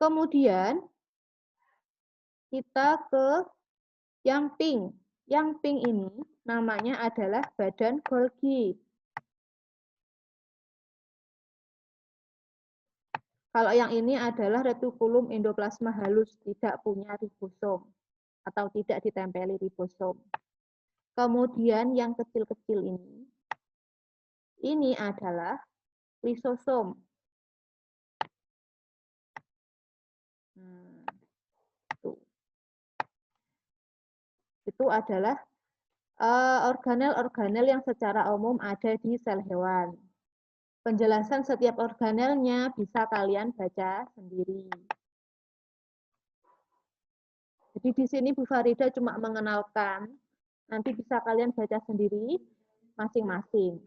Kemudian kita ke yang pink. Yang pink ini namanya adalah badan Golgi. Kalau yang ini adalah retikulum endoplasma halus, tidak punya ribosom atau tidak ditempeli ribosom. Kemudian yang kecil-kecil ini adalah lisosom. Itu adalah organel-organel yang secara umum ada di sel hewan. Penjelasan setiap organelnya bisa kalian baca sendiri. Jadi di sini Bu Farida cuma mengenalkan, nanti bisa kalian baca sendiri masing-masing.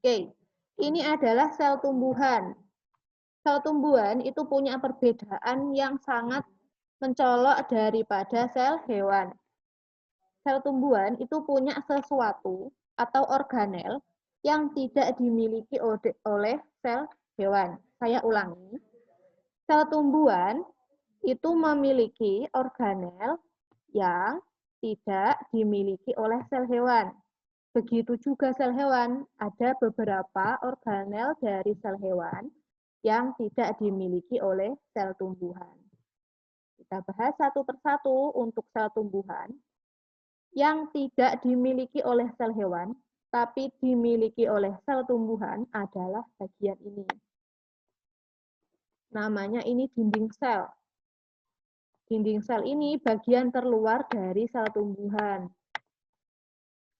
Oke, ini adalah sel tumbuhan. Sel tumbuhan itu punya perbedaan yang sangat mencolok daripada sel hewan. Sel tumbuhan itu punya sesuatu atau organel yang tidak dimiliki oleh sel hewan. Saya ulangi, sel tumbuhan itu memiliki organel yang tidak dimiliki oleh sel hewan. Begitu juga sel hewan, ada beberapa organel dari sel hewan yang tidak dimiliki oleh sel tumbuhan. Kita bahas satu persatu untuk sel tumbuhan. Yang tidak dimiliki oleh sel hewan, tapi dimiliki oleh sel tumbuhan adalah bagian ini. Namanya ini dinding sel. Dinding sel ini bagian terluar dari sel tumbuhan.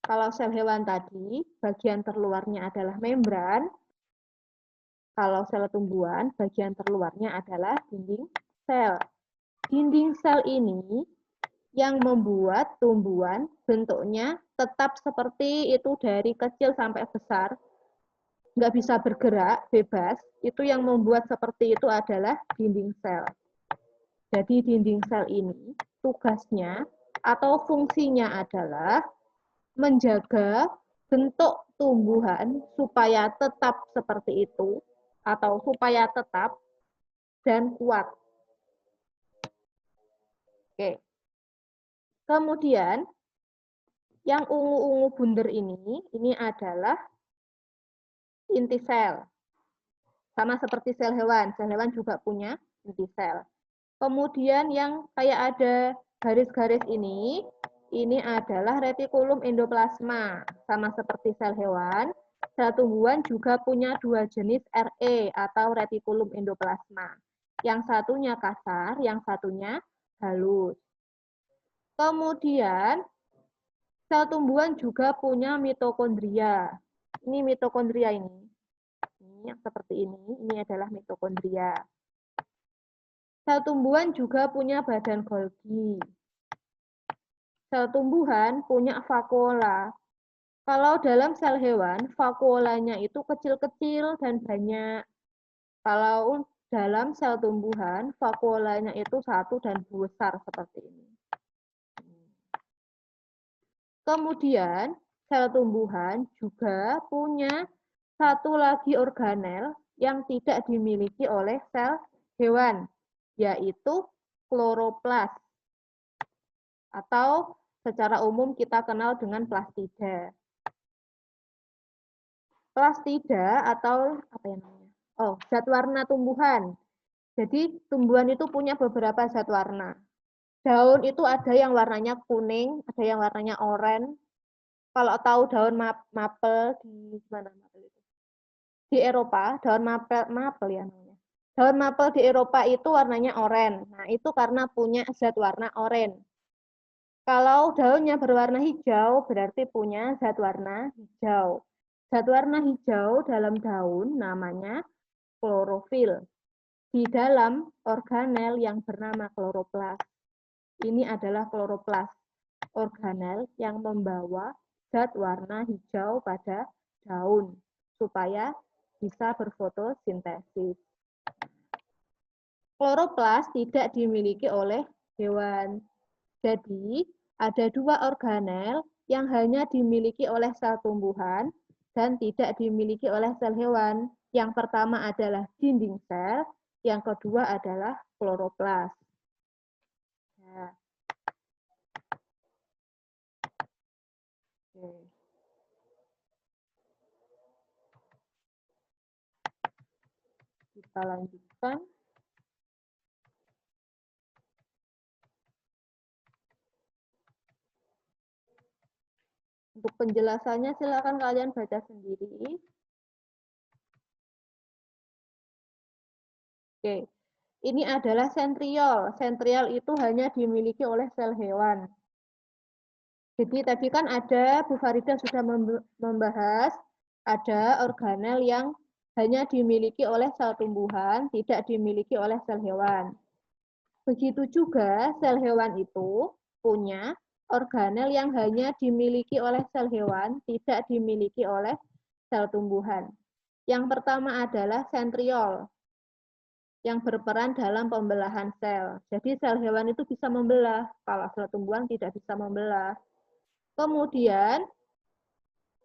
Kalau sel hewan tadi, bagian terluarnya adalah membran. Kalau sel tumbuhan, bagian terluarnya adalah dinding sel. Dinding sel ini yang membuat tumbuhan bentuknya tetap seperti itu dari kecil sampai besar, nggak bisa bergerak bebas, itu yang membuat seperti itu adalah dinding sel. Jadi dinding sel ini tugasnya atau fungsinya adalah menjaga bentuk tumbuhan supaya tetap seperti itu atau supaya tetap dan kuat. Oke. Kemudian yang ungu-ungu bunder ini adalah inti sel. Sama seperti sel hewan juga punya inti sel. Kemudian yang kayak ada garis-garis ini adalah retikulum endoplasma. Sama seperti sel hewan, sel tumbuhan juga punya dua jenis RE atau retikulum endoplasma. Yang satunya kasar, yang satunya halus. Kemudian sel tumbuhan juga punya mitokondria. Ini mitokondria ini. Ini yang seperti ini adalah mitokondria. Sel tumbuhan juga punya badan Golgi. Sel tumbuhan punya vakuola. Kalau dalam sel hewan, vakuolanya itu kecil-kecil dan banyak. Kalau dalam sel tumbuhan, vakuolanya itu satu dan besar seperti ini. Kemudian, sel tumbuhan juga punya satu lagi organel yang tidak dimiliki oleh sel hewan, yaitu kloroplas. Atau secara umum kita kenal dengan plastida. Plastida atau apa ya namanya? Oh, zat warna tumbuhan. Jadi tumbuhan itu punya beberapa zat warna. Daun itu ada yang warnanya kuning, ada yang warnanya oranye. Kalau tahu daun maple di mana maple itu? Di Eropa, daun maple ya namanya. Daun maple di Eropa itu warnanya oranye. Nah, itu karena punya zat warna oranye. Kalau daunnya berwarna hijau, berarti punya zat warna hijau. Zat warna hijau dalam daun namanya klorofil. Di dalam organel yang bernama kloroplas. Ini adalah kloroplas, organel yang membawa zat warna hijau pada daun, supaya bisa berfotosintesis. Kloroplas tidak dimiliki oleh hewan. Jadi, ada dua organel yang hanya dimiliki oleh sel tumbuhan dan tidak dimiliki oleh sel hewan. Yang pertama adalah dinding sel, yang kedua adalah kloroplas. Nah. Oke. Kita lanjutkan. Untuk penjelasannya silakan kalian baca sendiri. Oke, ini adalah sentriol. Sentriol itu hanya dimiliki oleh sel hewan. Jadi tadi kan ada, Bu Farida sudah membahas, ada organel yang hanya dimiliki oleh sel tumbuhan, tidak dimiliki oleh sel hewan. Begitu juga sel hewan itu punya organel yang hanya dimiliki oleh sel hewan, tidak dimiliki oleh sel tumbuhan. Yang pertama adalah sentriol, yang berperan dalam pembelahan sel. Jadi sel hewan itu bisa membelah, kalau sel tumbuhan tidak bisa membelah. Kemudian,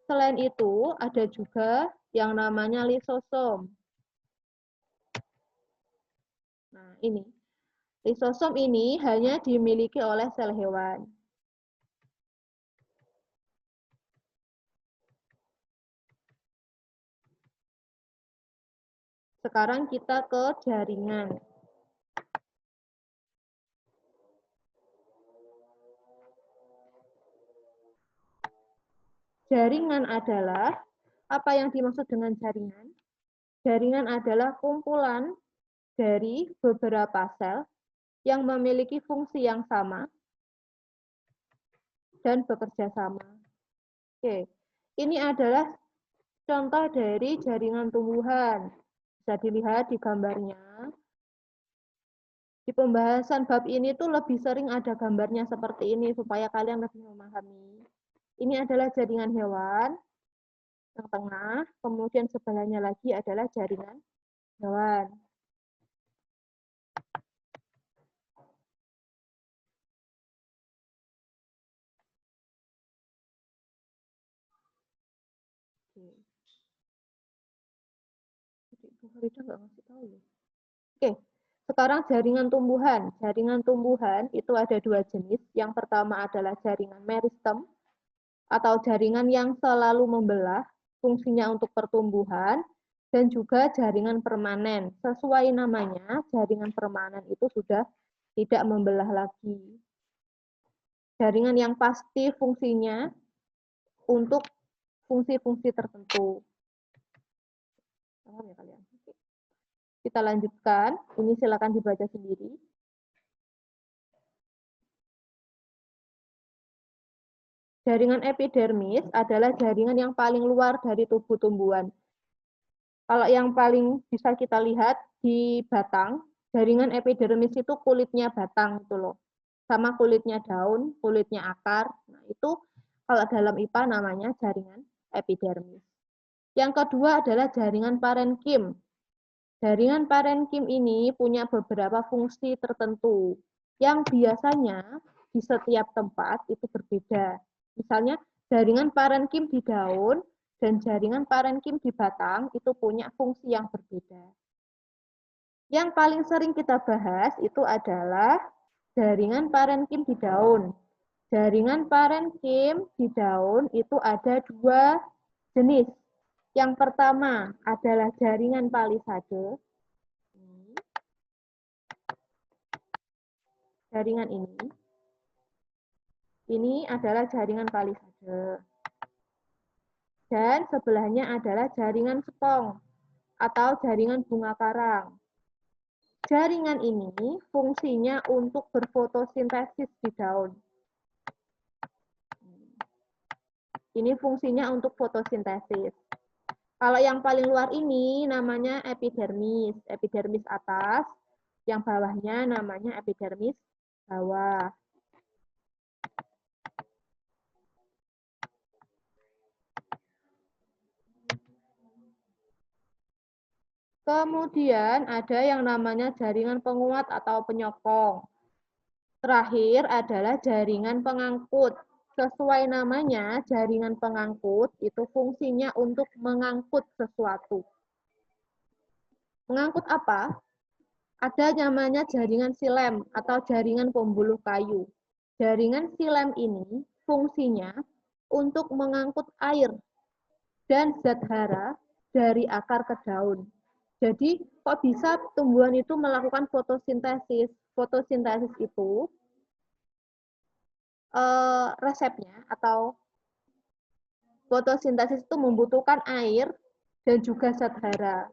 selain itu ada juga yang namanya lisosom. Nah, ini. Lisosom ini hanya dimiliki oleh sel hewan. Sekarang kita ke jaringan. Jaringan adalah, apa yang dimaksud dengan jaringan? Jaringan adalah kumpulan dari beberapa sel yang memiliki fungsi yang sama dan bekerja sama. Oke, ini adalah contoh dari jaringan tumbuhan. Bisa dilihat di gambarnya. Di pembahasan bab ini tuh lebih sering ada gambarnya seperti ini supaya kalian lebih memahami. Ini adalah jaringan hewan yang tengah, kemudian sebelahnya lagi adalah jaringan hewan. Oke, sekarang jaringan tumbuhan. Jaringan tumbuhan itu ada dua jenis. Yang pertama adalah jaringan meristem atau jaringan yang selalu membelah, fungsinya untuk pertumbuhan, dan juga jaringan permanen. Sesuai namanya, jaringan permanen itu sudah tidak membelah lagi. Jaringan yang pasti fungsinya untuk fungsi-fungsi tertentu. Paham ya kalian? Kita lanjutkan. Ini silakan dibaca sendiri. Jaringan epidermis adalah jaringan yang paling luar dari tubuh tumbuhan. Kalau yang paling bisa kita lihat di batang, jaringan epidermis itu kulitnya batang itu loh. Sama kulitnya daun, kulitnya akar. Nah, itu kalau dalam IPA namanya jaringan epidermis. Yang kedua adalah jaringan parenkim. Jaringan parenkim ini punya beberapa fungsi tertentu yang biasanya di setiap tempat itu berbeda. Misalnya jaringan parenkim di daun dan jaringan parenkim di batang itu punya fungsi yang berbeda. Yang paling sering kita bahas itu adalah jaringan parenkim di daun. Jaringan parenkim di daun itu ada dua jenis. Yang pertama adalah jaringan palisade. Jaringan ini adalah jaringan palisade. Dan sebelahnya adalah jaringan spong atau jaringan bunga karang. Jaringan ini fungsinya untuk berfotosintesis di daun. Ini fungsinya untuk fotosintesis. Kalau yang paling luar ini namanya epidermis, epidermis atas, yang bawahnya namanya epidermis bawah. Kemudian ada yang namanya jaringan penguat atau penyokong. Terakhir adalah jaringan pengangkut. Sesuai namanya, jaringan pengangkut itu fungsinya untuk mengangkut sesuatu. Mengangkut apa? Ada namanya jaringan silem atau jaringan pembuluh kayu. Jaringan silem ini fungsinya untuk mengangkut air dan zat hara dari akar ke daun. Jadi, kok bisa tumbuhan itu melakukan fotosintesis? Fotosintesis itu resepnya atau fotosintesis itu membutuhkan air dan juga zat hara.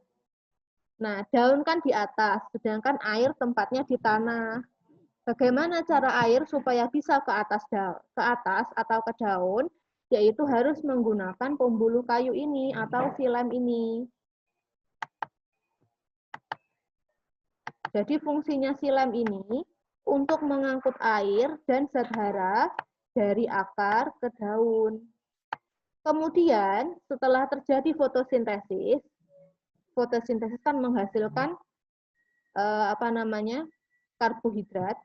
Nah, daun kan di atas, sedangkan air tempatnya di tanah. Bagaimana cara air supaya bisa ke atas atau ke daun? Yaitu harus menggunakan pembuluh kayu ini atau silem ini. Jadi fungsinya silem ini untuk mengangkut air dan zat hara dari akar ke daun. Kemudian setelah terjadi fotosintesis, fotosintesis kan menghasilkan karbohidrat.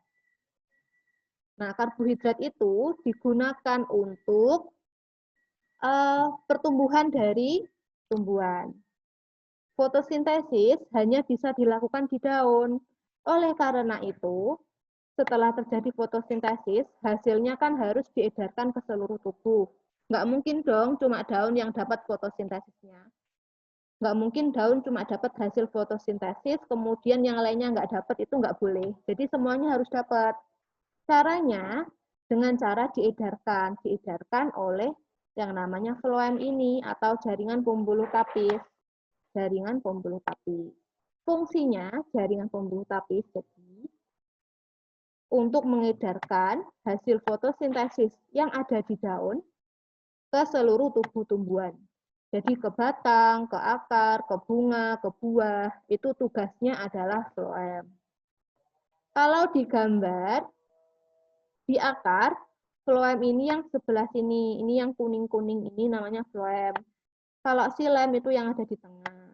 Nah, karbohidrat itu digunakan untuk pertumbuhan dari tumbuhan. Fotosintesis hanya bisa dilakukan di daun. Oleh karena itu, setelah terjadi fotosintesis, hasilnya kan harus diedarkan ke seluruh tubuh. Nggak mungkin dong cuma daun yang dapat fotosintesisnya. Nggak mungkin daun cuma dapat hasil fotosintesis, kemudian yang lainnya nggak dapat, itu nggak boleh. Jadi semuanya harus dapat. Caranya dengan cara diedarkan oleh yang namanya floem ini atau jaringan pembuluh tapis. Jaringan pembuluh tapis. Fungsinya jaringan pembuluh tapis jadi untuk mengedarkan hasil fotosintesis yang ada di daun ke seluruh tubuh tumbuhan. Jadi ke batang, ke akar, ke bunga, ke buah, itu tugasnya adalah floem. Kalau digambar di akar, floem ini yang sebelah sini, ini yang kuning-kuning ini namanya floem. Kalau silem itu yang ada di tengah.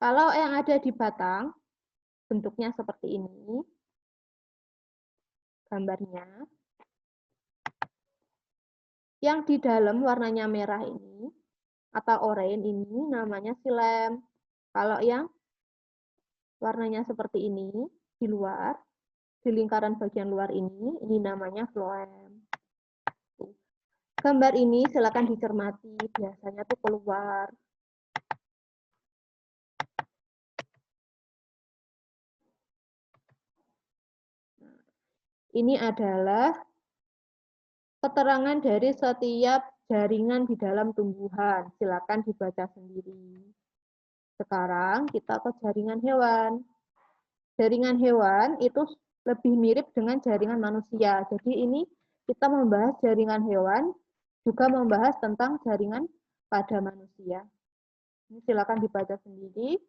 Kalau yang ada di batang, bentuknya seperti ini, gambarnya. Yang di dalam warnanya merah ini, atau oranye ini, namanya silem. Kalau yang warnanya seperti ini, di luar, di lingkaran bagian luar ini namanya floem. Gambar ini silakan dicermati, biasanya tuh keluar. Ini adalah keterangan dari setiap jaringan di dalam tumbuhan. Silakan dibaca sendiri. Sekarang kita ke jaringan hewan. Jaringan hewan itu lebih mirip dengan jaringan manusia. Jadi ini kita membahas jaringan hewan, juga membahas tentang jaringan pada manusia. Ini silakan dibaca sendiri.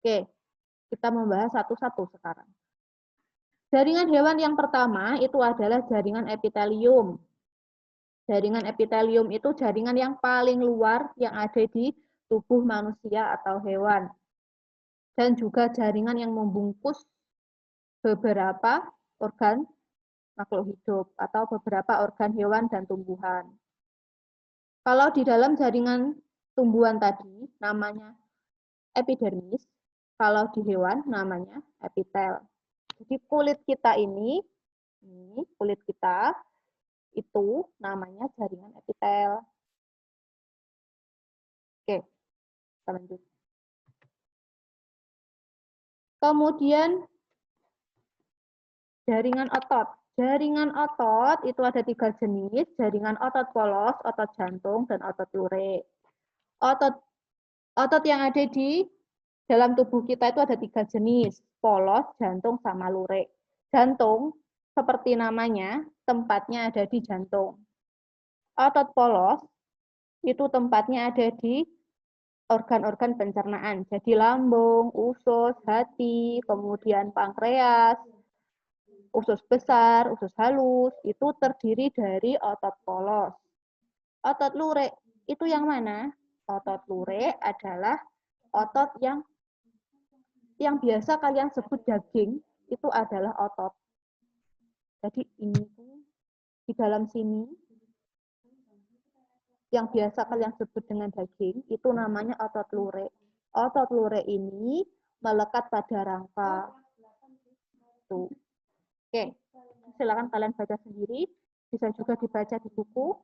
Oke, kita membahas satu-satu sekarang. Jaringan hewan yang pertama itu adalah jaringan epitelium. Jaringan epitelium itu jaringan yang paling luar yang ada di tubuh manusia atau hewan. Dan juga jaringan yang membungkus beberapa organ makhluk hidup atau beberapa organ hewan dan tumbuhan. Kalau di dalam jaringan tumbuhan tadi namanya epidermis, kalau di hewan namanya epitel. Jadi kulit kita ini kulit kita itu namanya jaringan epitel. Oke, kita lanjut. Kemudian jaringan otot. Jaringan otot itu ada 3 jenis, jaringan otot polos, otot jantung, dan otot lurik. Otot yang ada di dalam tubuh kita itu ada 3 jenis, polos, jantung, sama lurik. Jantung, seperti namanya, tempatnya ada di jantung. Otot polos, itu tempatnya ada di organ-organ pencernaan, jadi lambung, usus, hati, kemudian pankreas, usus besar, usus halus, itu terdiri dari otot polos. Otot lurik, itu yang mana? Otot lurik adalah otot yang biasa kalian sebut daging, itu adalah otot. Jadi ini di dalam sini, yang biasa kalian sebut dengan daging, itu namanya otot lurik. Otot lurik ini melekat pada rangka. Tuh. Oke, silakan kalian baca sendiri. Bisa juga dibaca di buku.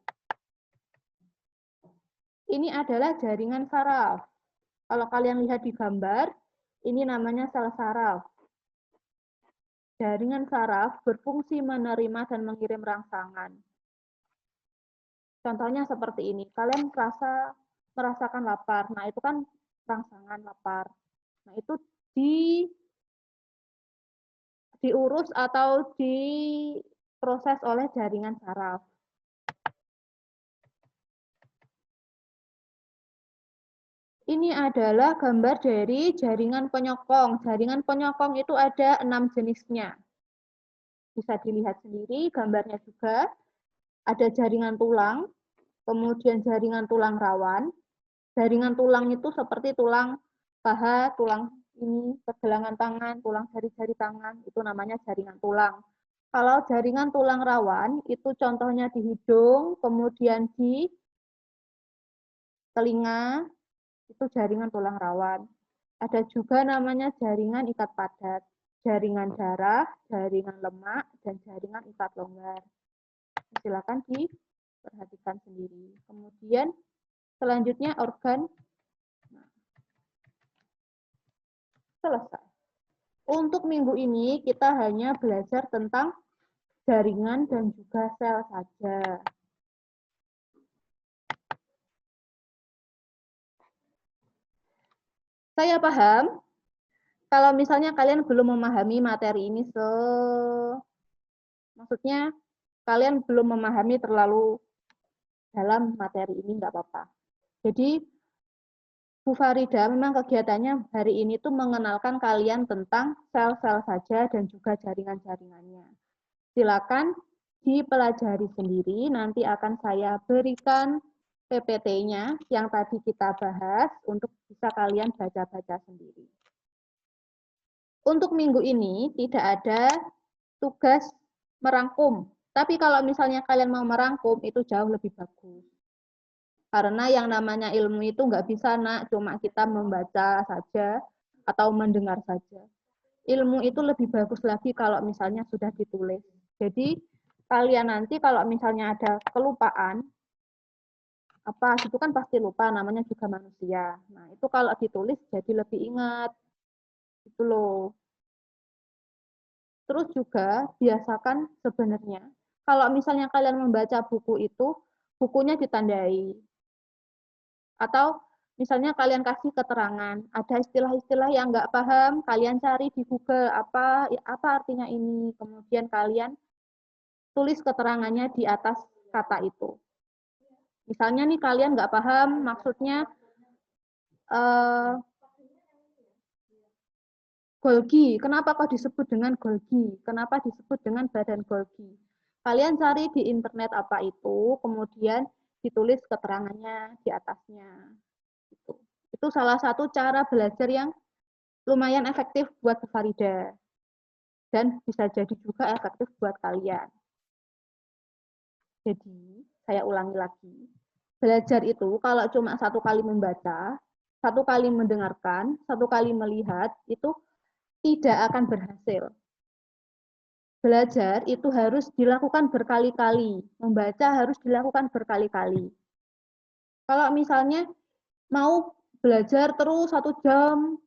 Ini adalah jaringan saraf. Kalau kalian lihat di gambar, ini namanya sel saraf. Jaringan saraf berfungsi menerima dan mengirim rangsangan. Contohnya seperti ini. Kalian merasakan lapar. Nah, itu kan rangsangan lapar. Nah, itu diurus atau diproses oleh jaringan saraf. Ini adalah gambar dari jaringan penyokong. Jaringan penyokong itu ada 6 jenisnya. Bisa dilihat sendiri gambarnya juga. Ada jaringan tulang, kemudian jaringan tulang rawan. Jaringan tulang itu seperti tulang paha, tulang ini, pergelangan tangan, tulang jari-jari tangan, itu namanya jaringan tulang. Kalau jaringan tulang rawan, itu contohnya di hidung, kemudian di telinga, itu jaringan tulang rawan. Ada juga namanya jaringan ikat padat, jaringan darah, jaringan lemak, dan jaringan ikat longgar. Silakan diperhatikan sendiri. Kemudian selanjutnya organ. Nah, selesai. Untuk minggu ini kita hanya belajar tentang jaringan dan juga sel saja. Saya paham kalau misalnya kalian belum memahami materi ini maksudnya kalian belum memahami terlalu dalam materi ini, nggak apa-apa. Jadi Bu Farida memang kegiatannya hari ini tuh mengenalkan kalian tentang sel-sel saja dan juga jaringan-jaringannya. Silakan dipelajari sendiri, nanti akan saya berikan PPT-nya yang tadi kita bahas untuk bisa kalian baca-baca sendiri. Untuk minggu ini tidak ada tugas merangkum, tapi kalau misalnya kalian mau merangkum itu jauh lebih bagus. Karena yang namanya ilmu itu nggak bisa nak cuma kita membaca saja atau mendengar saja. Ilmu itu lebih bagus lagi kalau misalnya sudah ditulis. Jadi kalian nanti kalau misalnya ada kelupaan, apa itu kan pasti lupa, namanya juga manusia. Nah itu kalau ditulis jadi lebih ingat, itu loh. Terus juga biasakan sebenarnya kalau misalnya kalian membaca buku itu, bukunya ditandai. Atau misalnya kalian kasih keterangan, ada istilah-istilah yang nggak paham, kalian cari di Google apa artinya ini, kemudian kalian tulis keterangannya di atas kata itu. Misalnya nih kalian nggak paham maksudnya Golgi, kenapa kok disebut dengan Golgi? Kenapa disebut dengan badan Golgi? Kalian cari di internet apa itu, kemudian ditulis keterangannya di atasnya. Itu salah satu cara belajar yang lumayan efektif buat Bu Farida. Dan bisa jadi juga efektif buat kalian. Jadi, saya ulangi lagi. Belajar itu kalau cuma satu kali membaca, satu kali mendengarkan, satu kali melihat, itu tidak akan berhasil. Belajar itu harus dilakukan berkali-kali. Membaca harus dilakukan berkali-kali. Kalau misalnya mau belajar terus 1 jam,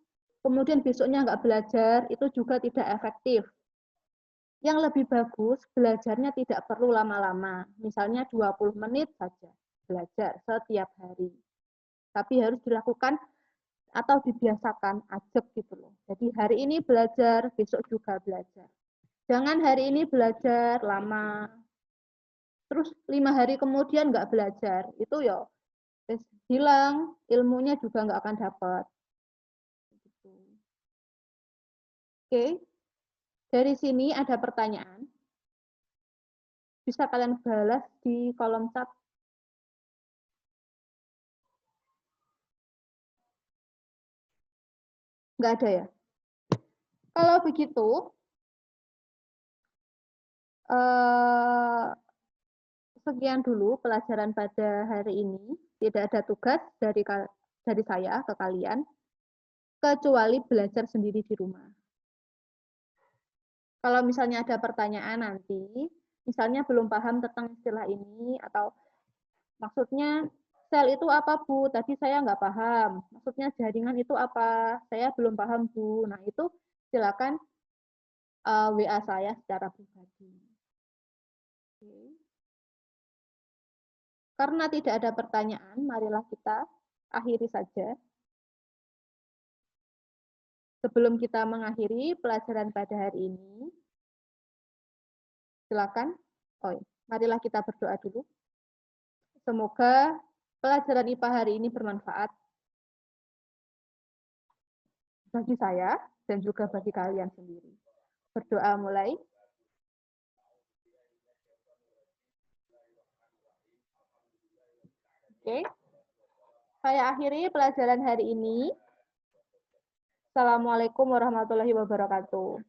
kemudian besoknya nggak belajar, itu juga tidak efektif. Yang lebih bagus, belajarnya tidak perlu lama-lama. Misalnya 20 menit saja belajar setiap hari. Tapi harus dilakukan atau dibiasakan ajak gitu loh. Jadi hari ini belajar, besok juga belajar. Jangan hari ini belajar lama, terus 5 hari kemudian nggak belajar. Itu ya hilang, ilmunya juga nggak akan dapat. Oke, dari sini ada pertanyaan. Bisa kalian balas di kolom chat. Nggak ada ya? Kalau begitu, sekian dulu pelajaran pada hari ini. Tidak ada tugas dari saya ke kalian, kecuali belajar sendiri di rumah. Kalau misalnya ada pertanyaan nanti, misalnya belum paham tentang istilah ini, atau maksudnya sel itu apa, Bu? Tadi saya nggak paham. Maksudnya jaringan itu apa? Saya belum paham, Bu. Nah, itu silakan WA saya secara pribadi. Oke. Karena tidak ada pertanyaan, marilah kita akhiri saja. Sebelum kita mengakhiri pelajaran pada hari ini, silakan. Marilah kita berdoa dulu. Semoga pelajaran IPA hari ini bermanfaat bagi saya dan juga bagi kalian sendiri. Berdoa mulai. Oke. Saya akhiri pelajaran hari ini. Assalamualaikum warahmatullahi wabarakatuh.